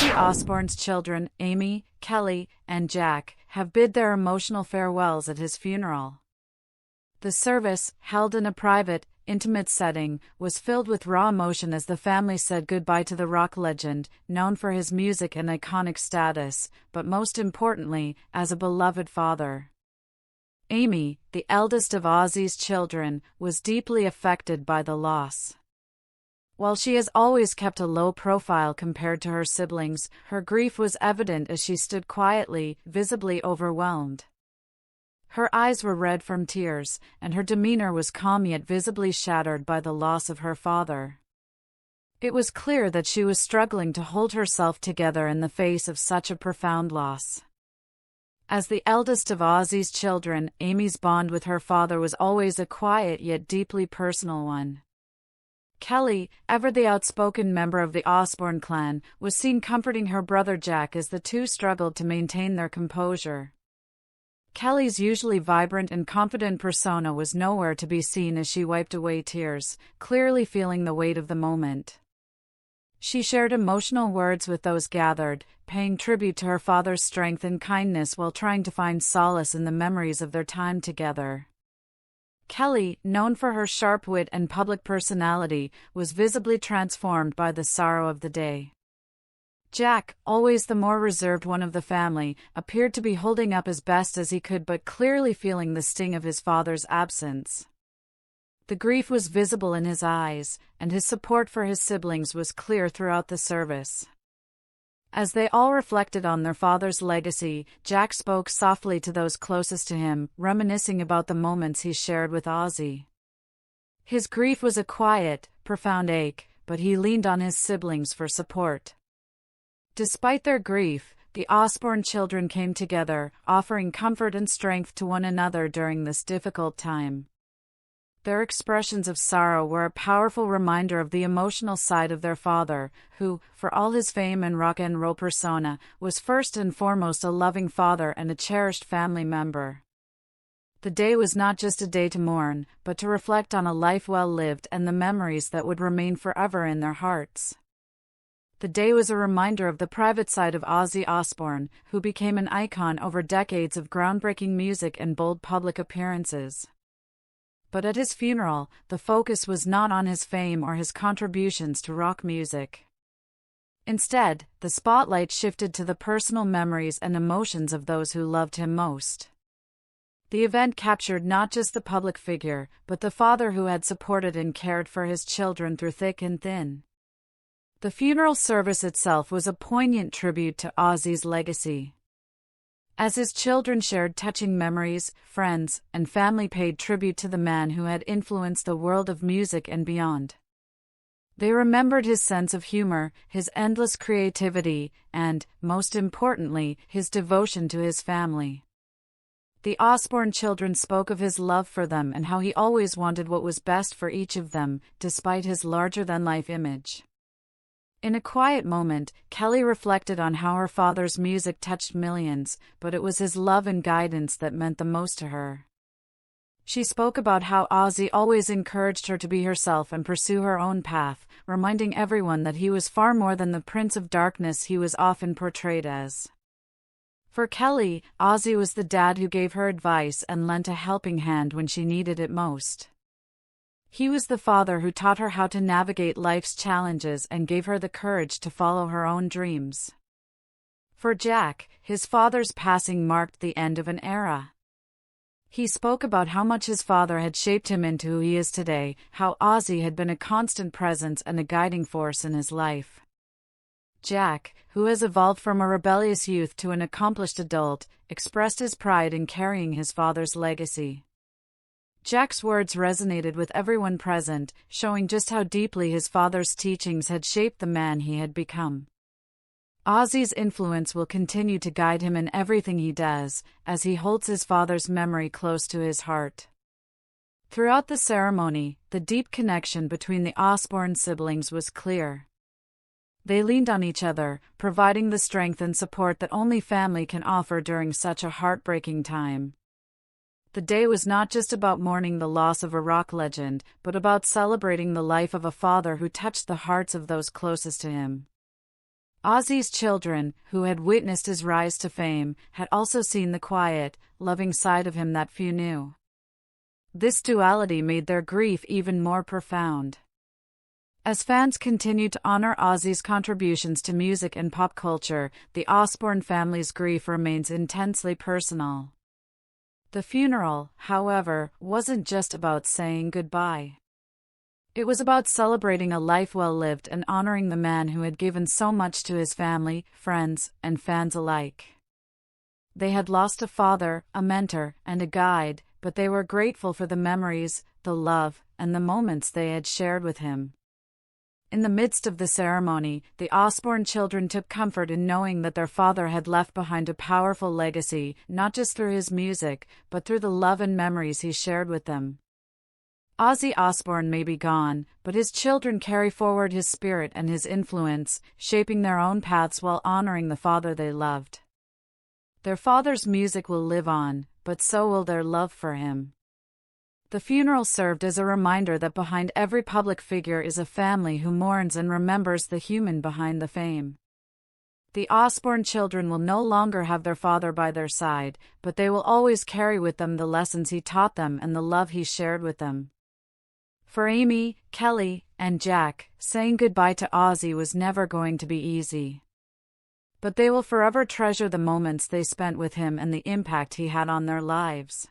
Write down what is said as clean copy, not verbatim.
Ozzy Osbourne's children, Aimee, Kelly, and Jack, have bid their emotional farewells at his funeral. The service, held in a private, intimate setting, was filled with raw emotion as the family said goodbye to the rock legend, known for his music and iconic status, but most importantly, as a beloved father. Aimee, the eldest of Ozzy's children, was deeply affected by the loss. While she has always kept a low profile compared to her siblings, her grief was evident as she stood quietly, visibly overwhelmed. Her eyes were red from tears, and her demeanor was calm yet visibly shattered by the loss of her father. It was clear that she was struggling to hold herself together in the face of such a profound loss. As the eldest of Ozzy's children, Aimee's bond with her father was always a quiet yet deeply personal one. Kelly, ever the outspoken member of the Osbourne clan, was seen comforting her brother Jack as the two struggled to maintain their composure. Kelly's usually vibrant and confident persona was nowhere to be seen as she wiped away tears, clearly feeling the weight of the moment. She shared emotional words with those gathered, paying tribute to her father's strength and kindness while trying to find solace in the memories of their time together. Kelly, known for her sharp wit and public personality, was visibly transformed by the sorrow of the day. Jack, always the more reserved one of the family, appeared to be holding up as best as he could but clearly feeling the sting of his father's absence. The grief was visible in his eyes, and his support for his siblings was clear throughout the service. As they all reflected on their father's legacy, Jack spoke softly to those closest to him, reminiscing about the moments he shared with Ozzy. His grief was a quiet, profound ache, but he leaned on his siblings for support. Despite their grief, the Osbourne children came together, offering comfort and strength to one another during this difficult time. Their expressions of sorrow were a powerful reminder of the emotional side of their father, who, for all his fame and rock and roll persona, was first and foremost a loving father and a cherished family member. The day was not just a day to mourn, but to reflect on a life well lived and the memories that would remain forever in their hearts. The day was a reminder of the private side of Ozzy Osbourne, who became an icon over decades of groundbreaking music and bold public appearances. But at his funeral, the focus was not on his fame or his contributions to rock music. Instead, the spotlight shifted to the personal memories and emotions of those who loved him most. The event captured not just the public figure, but the father who had supported and cared for his children through thick and thin. The funeral service itself was a poignant tribute to Ozzy's legacy. As his children shared touching memories, friends and family paid tribute to the man who had influenced the world of music and beyond. They remembered his sense of humor, his endless creativity, and, most importantly, his devotion to his family. The Osbourne children spoke of his love for them and how he always wanted what was best for each of them, despite his larger-than-life image. In a quiet moment, Kelly reflected on how her father's music touched millions, but it was his love and guidance that meant the most to her. She spoke about how Ozzy always encouraged her to be herself and pursue her own path, reminding everyone that he was far more than the Prince of Darkness he was often portrayed as. For Kelly, Ozzy was the dad who gave her advice and lent a helping hand when she needed it most. He was the father who taught her how to navigate life's challenges and gave her the courage to follow her own dreams. For Jack, his father's passing marked the end of an era. He spoke about how much his father had shaped him into who he is today, how Ozzy had been a constant presence and a guiding force in his life. Jack, who has evolved from a rebellious youth to an accomplished adult, expressed his pride in carrying his father's legacy. Jack's words resonated with everyone present, showing just how deeply his father's teachings had shaped the man he had become. Ozzy's influence will continue to guide him in everything he does, as he holds his father's memory close to his heart. Throughout the ceremony, the deep connection between the Osbourne siblings was clear. They leaned on each other, providing the strength and support that only family can offer during such a heartbreaking time. The day was not just about mourning the loss of a rock legend, but about celebrating the life of a father who touched the hearts of those closest to him. Ozzy's children, who had witnessed his rise to fame, had also seen the quiet, loving side of him that few knew. This duality made their grief even more profound. As fans continued to honor Ozzy's contributions to music and pop culture, the Osbourne family's grief remains intensely personal. The funeral, however, wasn't just about saying goodbye. It was about celebrating a life well lived and honoring the man who had given so much to his family, friends, and fans alike. They had lost a father, a mentor, and a guide, but they were grateful for the memories, the love, and the moments they had shared with him. In the midst of the ceremony, the Osbourne children took comfort in knowing that their father had left behind a powerful legacy, not just through his music, but through the love and memories he shared with them. Ozzy Osbourne may be gone, but his children carry forward his spirit and his influence, shaping their own paths while honoring the father they loved. Their father's music will live on, but so will their love for him. The funeral served as a reminder that behind every public figure is a family who mourns and remembers the human behind the fame. The Osbourne children will no longer have their father by their side, but they will always carry with them the lessons he taught them and the love he shared with them. For Aimee, Kelly, and Jack, saying goodbye to Ozzy was never going to be easy. But they will forever treasure the moments they spent with him and the impact he had on their lives.